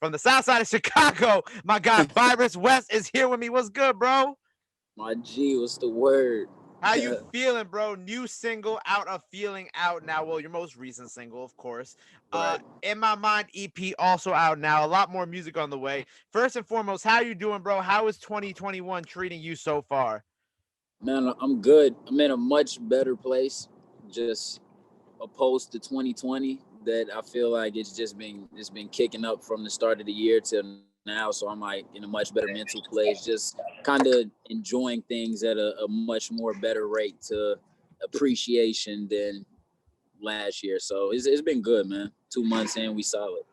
from the south side of Chicago. My guy Byrus West is here with me. What's good, bro? My G, what's the word? How you feeling, bro? New single out of Feeling out now. Well, your most recent single, of course. Right. In My Mind EP also out now. A lot more music on the way. First and foremost, how you doing, bro? How is 2021 treating you so far? Man, I'm good. I'm in a much better place, just opposed to 2020. That I feel like it's been kicking up from the start of the year till now. So I'm like in a much better mental place, just kind of enjoying things at a much more better rate to appreciation than last year. So it's been good, man. 2 months in, we solid.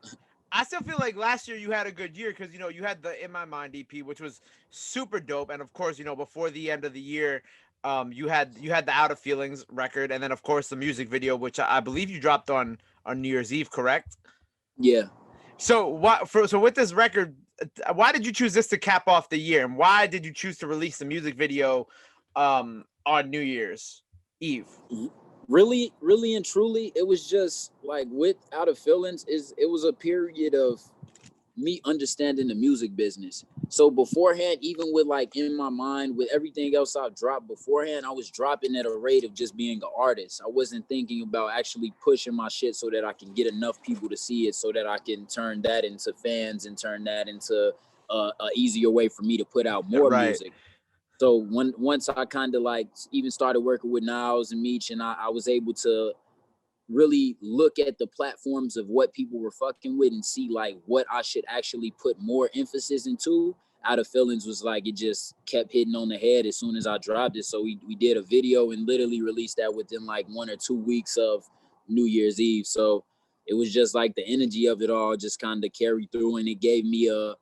I still feel like last year you had a good year because you had the In My Mind EP, which was super dope, and of course before the end of the year, you had the Out of Feelings record, and then of course the music video, which I believe you dropped on New Year's Eve, correct? Yeah. So with this record, why did you choose this to cap off the year, and why did you choose to release the music video on New Year's Eve? Really and truly, it was just like with Out of Feelings, it was a period of me understanding the music business. So beforehand, even with like In My Mind, with everything else I dropped beforehand, I was dropping at a rate of just being an artist. I wasn't thinking about actually pushing my shit so that I can get enough people to see it, so that I can turn that into fans and turn that into a easier way for me to put out more Right. music. So once I kind of like even started working with Niles and Meech, and I was able to really look at the platforms of what people were fucking with and see like what I should actually put more emphasis into. Out of Feelings was like, it just kept hitting on the head as soon as I dropped it. So we did a video and literally released that within like 1 or 2 weeks of New Year's Eve. So it was just like the energy of it all just kind of carried through, and it gave me a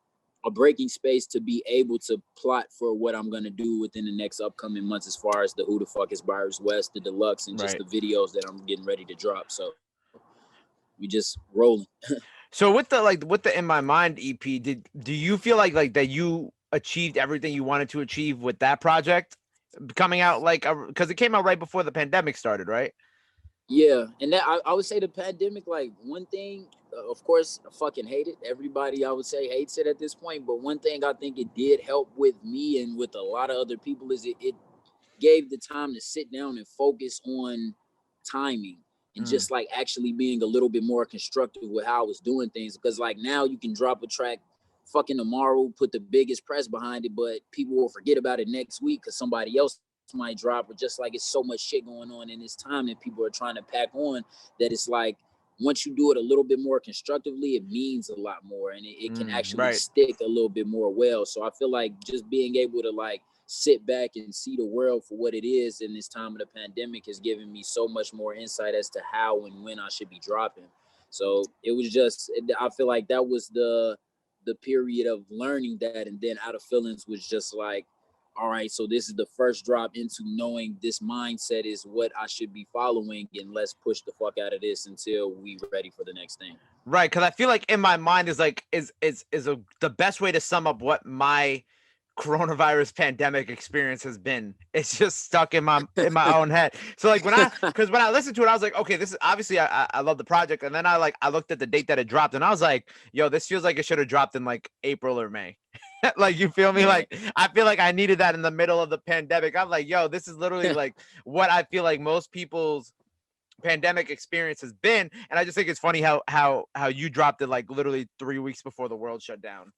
breaking space to be able to plot for what I'm gonna do within the next upcoming months, as far as the Who the Fuck is Byrus West, the deluxe, and just Right. the videos that I'm getting ready to drop. So we just rolling. So with the In My Mind EP, do you feel like that you achieved everything you wanted to achieve with that project coming out, like, because it came out right before the pandemic started, right? Yeah, and that I would say the pandemic, like one thing, of course, I fucking hate it. Everybody, I would say, hates it at this point. But one thing I think it did help with me and with a lot of other people is it gave the time to sit down and focus on timing and just like actually being a little bit more constructive with how I was doing things. Because like now you can drop a track fucking tomorrow, put the biggest press behind it, but people will forget about it next week because somebody else might drop, or just like it's so much shit going on in this time that people are trying to pack on, that it's like once you do it a little bit more constructively, it means a lot more, and it can actually Right. stick a little bit more well. So I feel like just being able to like sit back and see the world for what it is in this time of the pandemic has given me so much more insight as to how and when I should be dropping. So it was just, I feel like that was the period of learning that, and then Out of Feelings was just like, all right, so this is the first drop into knowing this mindset is what I should be following, and let's push the fuck out of this until we ready for the next thing. Right, because I feel like In My Mind is like the best way to sum up what my coronavirus pandemic experience has been. It's just stuck in my own head. So like when I listened to it, I was like, okay, this is obviously I love the project, and then I looked at the date that it dropped, and I was like, yo, this feels like it should have dropped in like April or May. Like, you feel me? Yeah. Like, I feel like I needed that in the middle of the pandemic. I'm like, yo, this is literally like what I feel like most people's pandemic experience has been. And I just think it's funny how you dropped it like literally 3 weeks before the world shut down.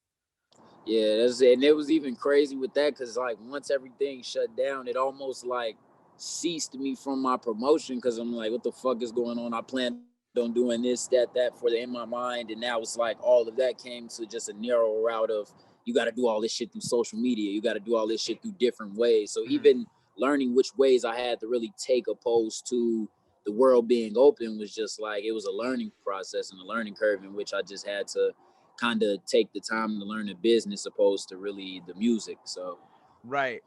Yeah, that's it. And it was even crazy with that because like once everything shut down, it almost like ceased me from my promotion, because I'm like, what the fuck is going on? I planned on doing this, that for the In My Mind, and now it's like all of that came to just a narrow route of you got to do all this shit through social media, you got to do all this shit through different ways. So even learning which ways I had to really take opposed to the world being open was just like, it was a learning process and a learning curve in which I just had to kind of take the time to learn the business opposed to really the music. So Right.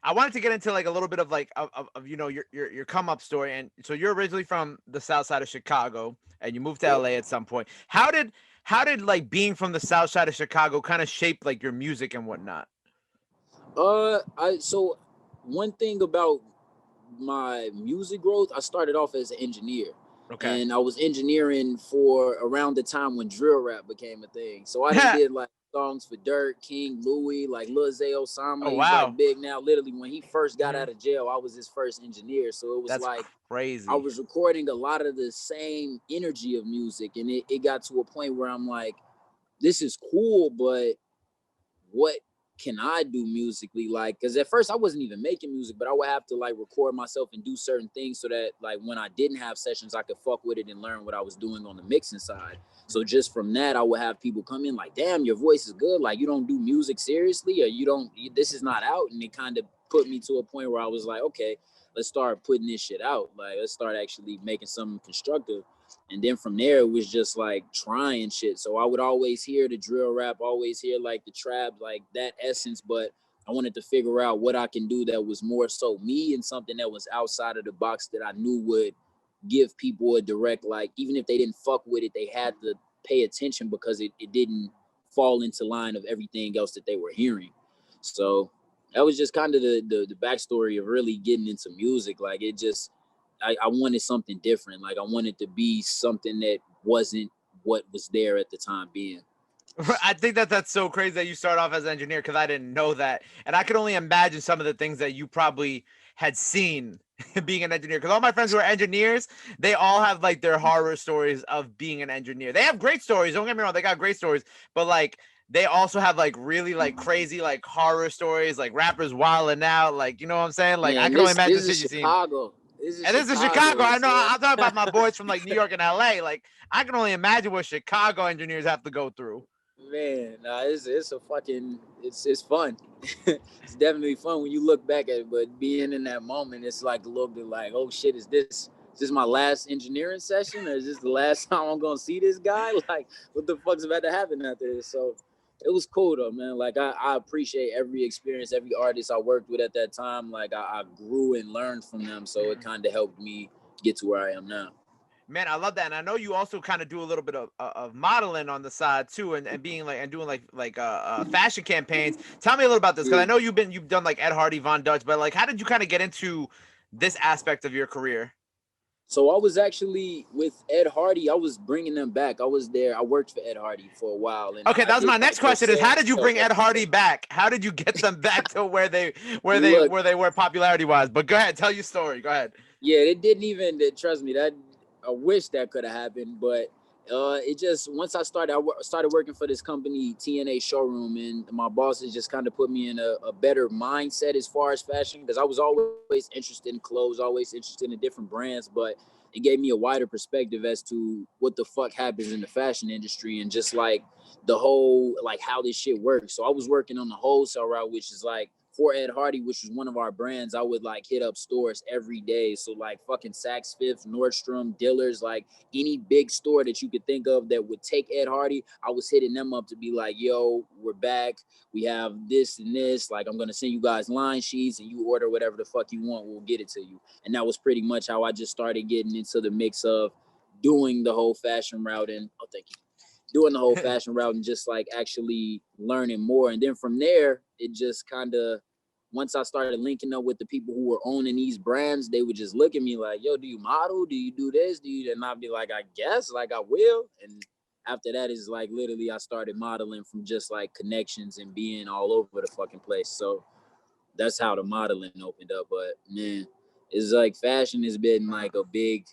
I wanted to get into like a little bit of like of your come up story. And so you're originally from the south side of Chicago and you moved to yeah. LA at some point. How did like being from the south side of Chicago kind of shape like your music and whatnot? I so one thing about my music growth, I started off as an engineer. Okay. And I was engineering for around the time when drill rap became a thing. So I done did like songs for Dirk, King, Louis, like Lil Zay Osama. Oh He's wow. like big now. Literally, when he first got Mhm. out of jail, I was his first engineer. So it was That's like I crazy. was recording a lot of the same energy of music, and it got to a point where I'm like, this is cool, but what can I do musically? Like, because at first I wasn't even making music, but I would have to like record myself and do certain things so that like when I didn't have sessions, I could fuck with it and learn what I was doing on the mixing side. So just from that, I would have people come in like, damn, your voice is good. Like, you don't do music seriously, or this is not out. And it kind of put me to a point where I was like, okay, let's start putting this shit out. Like, let's start actually making something constructive. And then from there, it was just like trying shit. So I would always hear the drill rap, always hear like the trap, like that essence. But I wanted to figure out what I can do that was more so me and something that was outside of the box that I knew would give people a direct, like, even if they didn't fuck with it, they had to pay attention because it didn't fall into line of everything else that they were hearing. So that was just kind of the backstory of really getting into music. Like, it just, I wanted something different. Like, I wanted to be something that wasn't what was there at the time being. I think that that's so crazy that you start off as an engineer, because I didn't know that, and I could only imagine some of the things that you probably had seen being an engineer. Because all my friends who are engineers, they all have like their horror stories of being an engineer. They have great stories. Don't get me wrong, they got great stories, but like they also have like really like crazy like horror stories, like rappers wilding out. Like, you know what I'm saying? Like, I Man, can only imagine this the is shit you've seen. Chicago. This is And this is Chicago. Chicago. I know. So I'll talk about my boys from like New York and LA. Like, I can only imagine what Chicago engineers have to go through. man, nah, it's a fucking it's fun. It's definitely fun when you look back at it, but being in that moment, it's like a little bit like, oh shit, is this my last engineering session, or is this the last time I'm gonna see this guy? Like, what the fuck's about to happen after this? So it was cool though, man. Like, I appreciate every experience, every artist I worked with at that time. Like, I grew and learned from them, so it kind of helped me get to where I am now. Man, I love that, and I know you also kind of do a little bit of modeling on the side too, and being like and doing like fashion campaigns. Tell me a little about this, because I Yeah. know you've done like Ed Hardy, Von Dutch, but like, how did you kind of get into this aspect of your career? So I was actually with Ed Hardy. I was bringing them back. I was there. I worked for Ed Hardy for a while, and Okay, I that's did my like next their question: is how did you sales bring Ed Hardy representative. back? How did you get them back to where they Look, where they were popularity wise? But go ahead, tell your story. Go ahead. yeah, it didn't even. Trust me, that I wish that could have happened, but it just once I started, started working for this company, TNA Showroom, and my bosses just kind of put me in a better mindset as far as fashion, because I was always interested in clothes, always interested in different brands, but it gave me a wider perspective as to what the fuck happens in the fashion industry and just like the whole like how this shit works. So I was working on the wholesale route, which is like for Ed Hardy, which was one of our brands. I would like hit up stores every day. So like fucking Saks Fifth, Nordstrom, Dillard's, like any big store that you could think of that would take Ed Hardy, I was hitting them up to be like, yo, we're back. We have this and this. Like, I'm gonna send you guys line sheets and you order whatever the fuck you want. We'll get it to you. And that was pretty much how I just started getting into the mix of doing the whole fashion route. And oh, thank you, doing the whole fashion route and just like actually learning more. And then from there, it just kind of, once I started linking up with the people who were owning these brands, they would just look at me like, yo, do you model? Do you do this? Do you? And I'd be like, I guess, like I will. And after that is like literally I started modeling from just like connections and being all over the fucking place. So that's how the modeling opened up. But man, it's like fashion has been like a big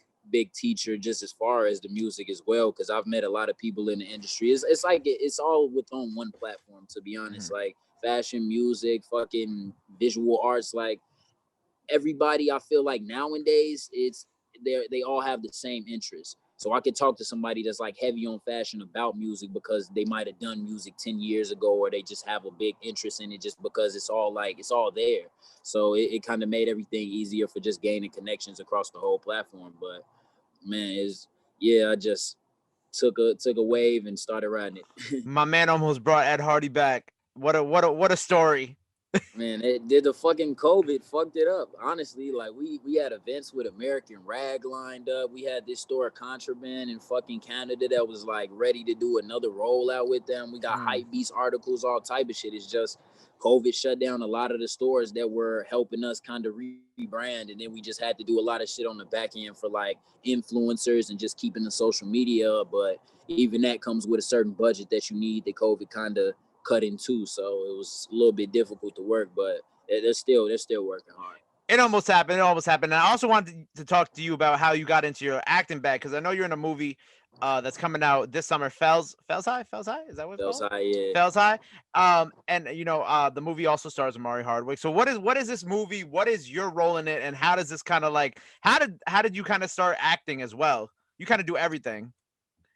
teacher just as far as the music as well, because I've met a lot of people in the industry. It's like it's all within one platform, to be honest. Like fashion, music, fucking visual arts, like everybody, I feel like nowadays they all have the same interests. So I could talk to somebody that's like heavy on fashion about music because they might have done music 10 years ago, or they just have a big interest in it just because it's all like it's all there. So it kind of made everything easier for just gaining connections across the whole platform. But man, is yeah, I just took a wave and started riding it. My man almost brought Ed Hardy back. What a story. Man, it did the fucking COVID fucked it up. Honestly, like we had events with American Rag lined up. We had this store Contraband in fucking Canada that was like ready to do another rollout with them. We got Mm. hype beast articles, all type of shit. It's just COVID shut down a lot of the stores that were helping us kind of rebrand, and then we just had to do a lot of shit on the back end for like influencers and just keeping the social media up. But even that comes with a certain budget that you need that COVID kind of cut into, so it was a little bit difficult to work, but they're still working hard. It almost happened. It almost happened. And I also wanted to talk to you about how you got into your acting bag because I know you're in a movie that's coming out this summer. Fels High. Is that what it's Fels called? High, yeah. Fels High. And the movie also stars Omari Hardwick. So what is this movie? What is your role in it? And how does this kind of like how did you kind of start acting as well? You kind of do everything.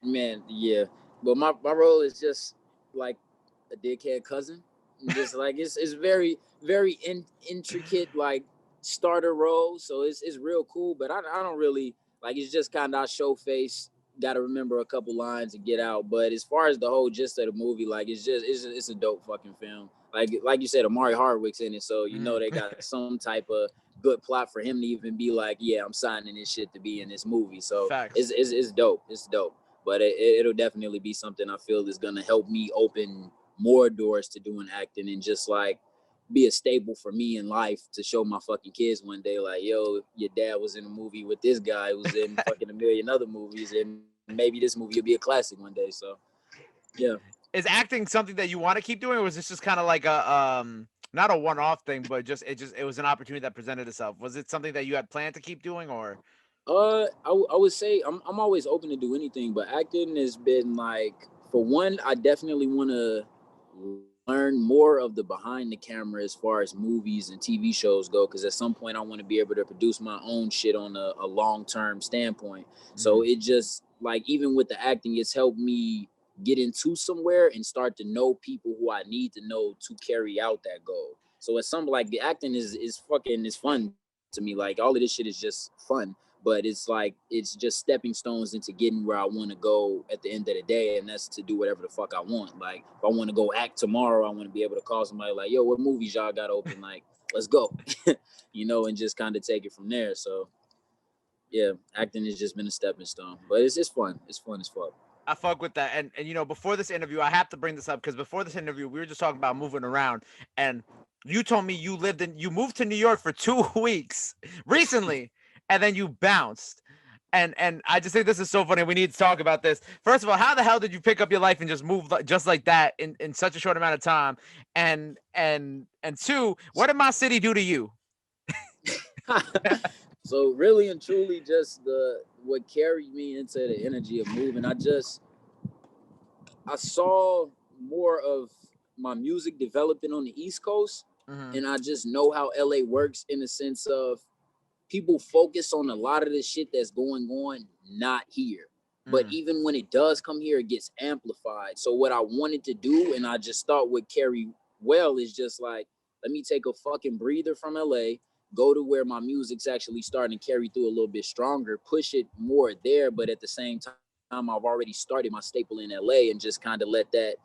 Man, yeah. But my role is just like a dickhead cousin. Just like it's very, very intricate like starter role. So it's real cool. But I don't really like it's just kinda I show face, gotta remember a couple lines and get out. But as far as the whole gist of the movie, like it's a dope fucking film. Like you said, Omari Hardwick's in it, so you know they got some type of good plot for him to even be like, yeah, I'm signing this shit to be in this movie. So Facts. it's dope. It's dope. But it'll definitely be something I feel is gonna help me open more doors to doing acting and just like be a staple for me in life to show my fucking kids one day, like, yo, your dad was in a movie with this guy who was in fucking a million other movies, and maybe this movie will be a classic one day. So yeah. Is acting something that you want to keep doing, or was this just kind of like a not a one-off thing, but it was an opportunity that presented itself? Was it something that you had planned to keep doing, or I would say I'm always open to do anything, but acting has been like, for one, I definitely want to learn more of the behind the camera as far as movies and TV shows go, because at some point I want to be able to produce my own shit on a long term standpoint. So Mhm. it just like, even with the acting, it's helped me get into somewhere and start to know people who I need to know to carry out that goal. So it's something like the acting is fucking is fun to me. Like all of this shit is just fun, but it's like it's just stepping stones into getting where I want to go at the end of the day, and that's to do whatever the fuck I want. Like if I want to go act tomorrow, I want to be able to call somebody like, yo, what movies y'all got open, like let's go. And just kind of take it from there. So yeah, acting has just been a stepping stone, but it's fun. It's fun as fuck. I fuck with that. And before this interview, I have to bring this up because before this interview, we were just talking about moving around, and you told me you moved to New York for 2 weeks recently, and then you bounced. And I just think this is so funny. We need to talk about this. First of all, how the hell did you pick up your life and just move just like that in such a short amount of time? And two, what did my city do to you? So really and truly, just the what carried me into the energy of moving. I saw more of my music developing on the East Coast, Mm-hmm. and I just know how LA works in the sense of people focus on a lot of the shit that's going on not here. But Mm. even when it does come here, it gets amplified. So what I wanted to do, and I just thought would carry well, is just like, let me take a fucking breather from LA, go to where my music's actually starting to carry through a little bit stronger, push it more there, but at the same time, I've already started my staple in LA and just kind of let that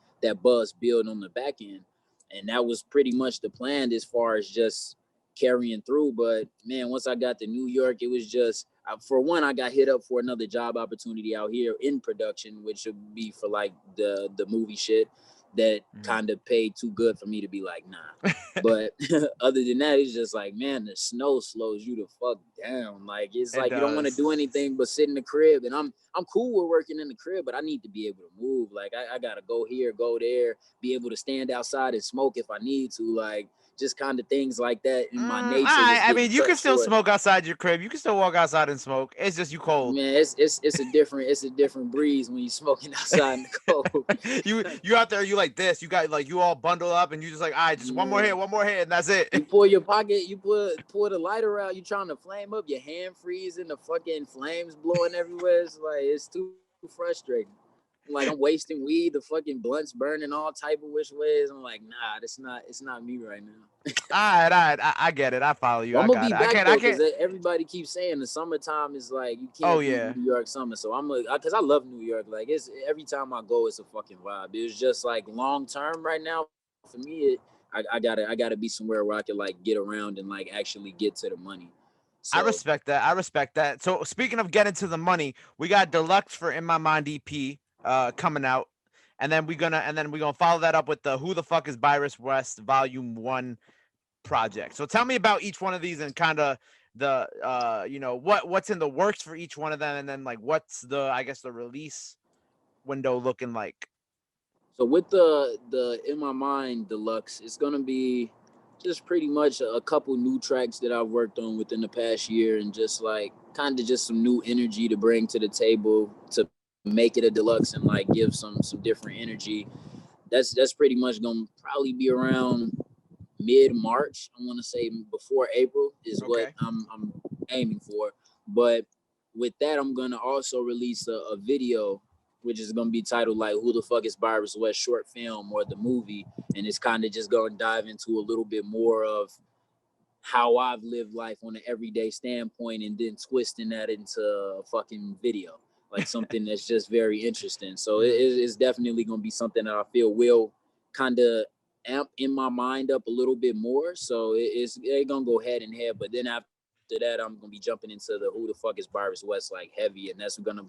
buzz build on the back end. And that was pretty much the plan as far as just carrying through. But man, once I got to New York, it was just, for one, I got hit up for another job opportunity out here in production, which would be for like the movie shit that Mm. kind of paid too good for me to be like, nah. But other than that, it's just like, man, the snow slows you the fuck down. Like it's It like you don't want to does. do anything but sit in the crib. And I'm cool with working in the crib, but I need to be able to move. Like I gotta go here, go there, be able to stand outside and smoke if I need to. Like just kind of things like that in my nature was I getting mean, you cut can still short. smoke outside your crib. You can still walk outside and smoke. It's just you cold. Man, it's a different breeze when you're smoking outside in the cold. You out there, you like this. You got like you all bundle up, and you just like, all right, just Man, one more hit, and that's it. you pull your pocket, you pull the lighter out, you trying to flame up, your hand freezing, the fucking flames blowing everywhere. It's like it's too frustrating. Like I'm wasting weed, the fucking blunts burning all type of which ways. I'm like, nah, it's not me right now. All right. I get it. I follow you. But I'm I gonna got be it. back I though, because can't. everybody keeps saying the summertime is like you Oh can't beat yeah. New York summer. So because I love New York. Like it's every time I go, it's a fucking vibe. It's just like long term right now for me. I gotta be somewhere where I can like get around and like actually get to the money. I So respect that. I respect that. So speaking of getting to the money, we got deluxe for In My Mind EP coming out. And then we're gonna follow that up with the Who the Fuck is Byrus West Volume 1 project. So tell me about each one of these and kind of the what's in the works for each one of them, and then like what's the, I guess, the release window looking like. So with the In My Mind deluxe, it's gonna be just pretty much a couple new tracks that I've worked on within the past year, and just like kind of just some new energy to bring to the table to make it a deluxe and like give some different energy. That's pretty much gonna probably be around mid March. I want to say before April is what Okay. I'm aiming for. But with that, I'm gonna also release a video, which is gonna be titled like "Who the Fuck is Byrus West" short film or the movie, and it's kind of just gonna dive into a little bit more of how I've lived life on an everyday standpoint, and then twisting that into a fucking video, like something that's just very interesting. So it's definitely gonna be something that I feel will kind of amp In My Mind up a little bit more. So it's gonna go head in head. But then after that, I'm gonna be jumping into the Who the Fuck is Byrus West like heavy, and that's gonna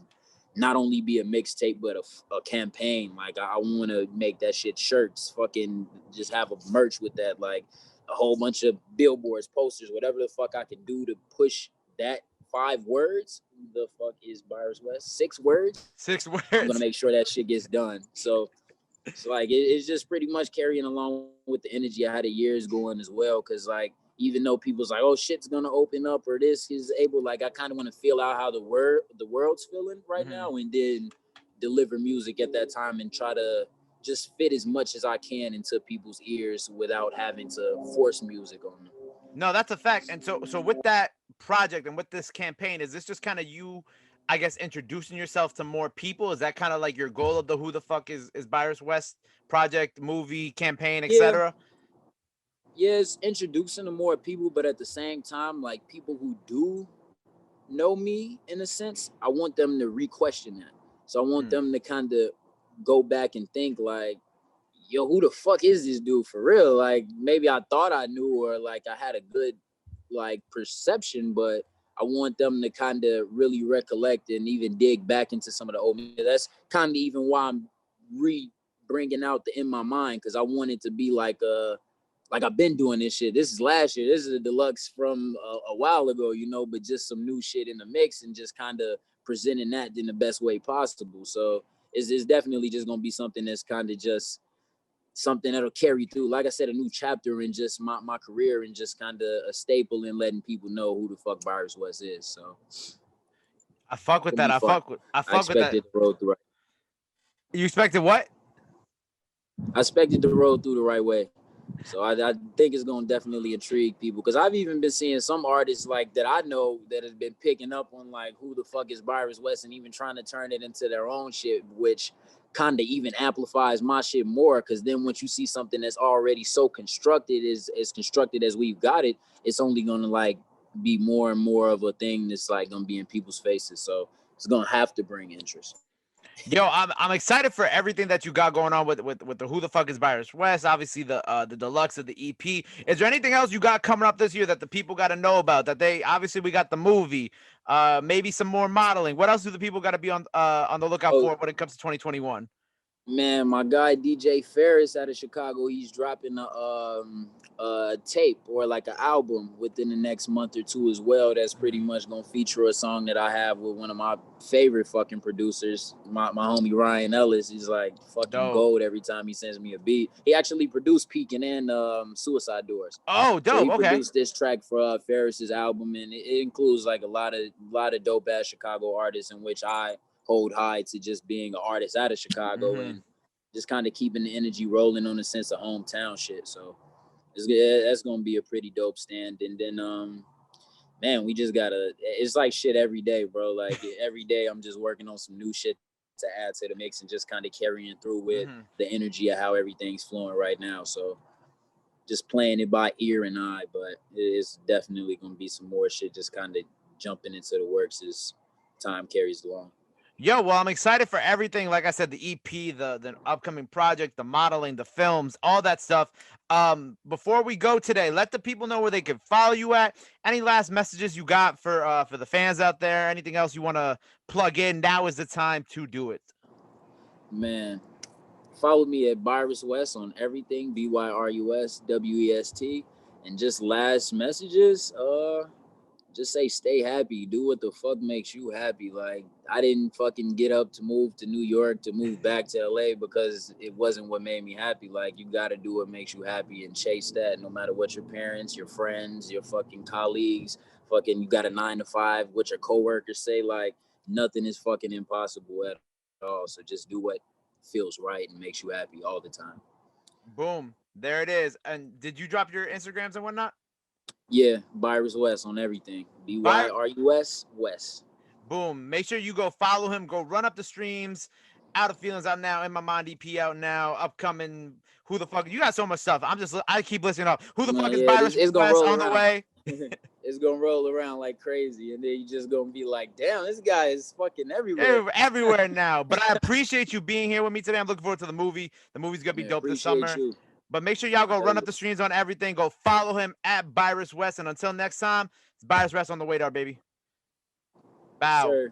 not only be a mixtape but a campaign. Like I want to make that shit shirts, fucking just have a merch with that, like a whole bunch of billboards, posters, whatever the fuck I can do to push that 5 words. Who the fuck is Byrus West? 6 words. Six I'm gonna words. make sure that shit gets done. So it's like it's just pretty much carrying along with the energy I had of years going as well. Cause like even though people's like, oh shit's gonna open up or this is able, like I kind of want to feel out how the world's feeling right now, and then deliver music at that time and try to just fit as much as I can into people's ears without having to force music on them. No, that's a fact. And so with that project and with this campaign, is this just kind of you, I guess, introducing yourself to more people? Is that kind of like your goal of the Who the Fuck is Byrus West project, movie, campaign, Yeah, etc.? yes, introducing to more people, but at the same time, like people who do know me in a sense, I want them to re-question that. So I want them to kind of go back and think like, yo, who the fuck is this dude for real? Like maybe I thought I knew, or like I had a good like perception, but I want them to kind of really recollect and even dig back into some of the old. That's kind of even why I'm bringing out the In My Mind, because I want it to be like I've been doing this shit. This is last year. This is a deluxe from a while ago, but just some new shit in the mix and just kind of presenting that in the best way possible. So it's definitely just gonna be something that's kind of just something that'll carry through. Like I said, a new chapter in just my career, and just kind of a staple in letting people know who the fuck Byrus West is. So I fuck with it'll that. be I fun. fuck with. I I fuck with that. expected to roll through. You expected what? I expected to roll through the right way. So I think it's gonna definitely intrigue people, because I've even been seeing some artists like that I know that have been picking up on like who the fuck is Byrus West, and even trying to turn it into their own shit, which kind of even amplifies my shit more. Because then once you see something that's already so constructed, as constructed as we've got it, it's only gonna like be more and more of a thing that's like gonna be in people's faces. So it's gonna have to bring interest. Yo, I'm excited for everything that you got going on with the Who the Fuck is Byrus West. Obviously the deluxe of the EP. Is there anything else you got coming up this year that the people got to know about? That they obviously we got the movie, maybe some more modeling. What else do the people got to be on the lookout Oh, for when it comes to 2021? man, my guy DJ Ferris out of Chicago, he's dropping a tape or like an album within the next month or two as well. That's pretty much gonna feature a song that I have with one of my favorite fucking producers, my homie Ryan Ellis. He's like fucking Dope. gold every time he sends me a beat. He actually produced Peeking and Suicide Doors. Oh, So dope. he Okay. produced this track for Ferris's album, and it includes like a lot of dope ass Chicago artists, in which I hold high to just being an artist out of Chicago, and just kind of keeping the energy rolling on the sense of hometown shit. So that's gonna be a pretty dope stand. And then man, we just gotta, it's like shit every day, bro. Like every day I'm just working on some new shit to add to the mix, and just kind of carrying through with the energy of how everything's flowing right now. So just playing it by ear and eye, but it's definitely gonna be some more shit just kind of jumping into the works as time carries along. Yo, well, I'm excited for everything. Like I said, the EP, the upcoming project, the modeling, the films, all that stuff. Before we go today, let the people know where they can follow you at. Any last messages you got for the fans out there? Anything else you want to plug in? Now is the time to do it. Man, follow me at Byrus West on everything, BYRUSWEST. And just last messages, just say stay happy. Do what the fuck makes you happy. Like, I didn't fucking get up to move to New York, to move back to LA because it wasn't what made me happy. Like, you gotta do what makes you happy and chase that, no matter what your parents, your friends, your fucking colleagues, fucking you got a 9 to 5, what your coworkers say. Like, nothing is fucking impossible at all. So just do what feels right and makes you happy all the time. Boom. There it is. And did you drop your Instagrams and whatnot? Yeah, Byrus West on everything. By BYRUS West. Boom. Make sure you go follow him. Go run up the streams. Out of feelings out now. In my mind EP out now. Upcoming. Who the fuck? You got so much stuff. I keep listening up. Who the fuck is Yeah, Byrus it's gonna West roll on the around. way? It's gonna roll around like crazy, and then you just gonna be like, "Damn, this guy is fucking everywhere." Everywhere now. But I appreciate you being here with me today. I'm looking forward to the movie. The movie's gonna be Yeah, dope this appreciate summer. you. But make sure y'all go Hell run up yeah. the streams on everything. Go follow him at Byrus West. And until next time, it's Byrus West on the way, baby. Yes, Bow. sir.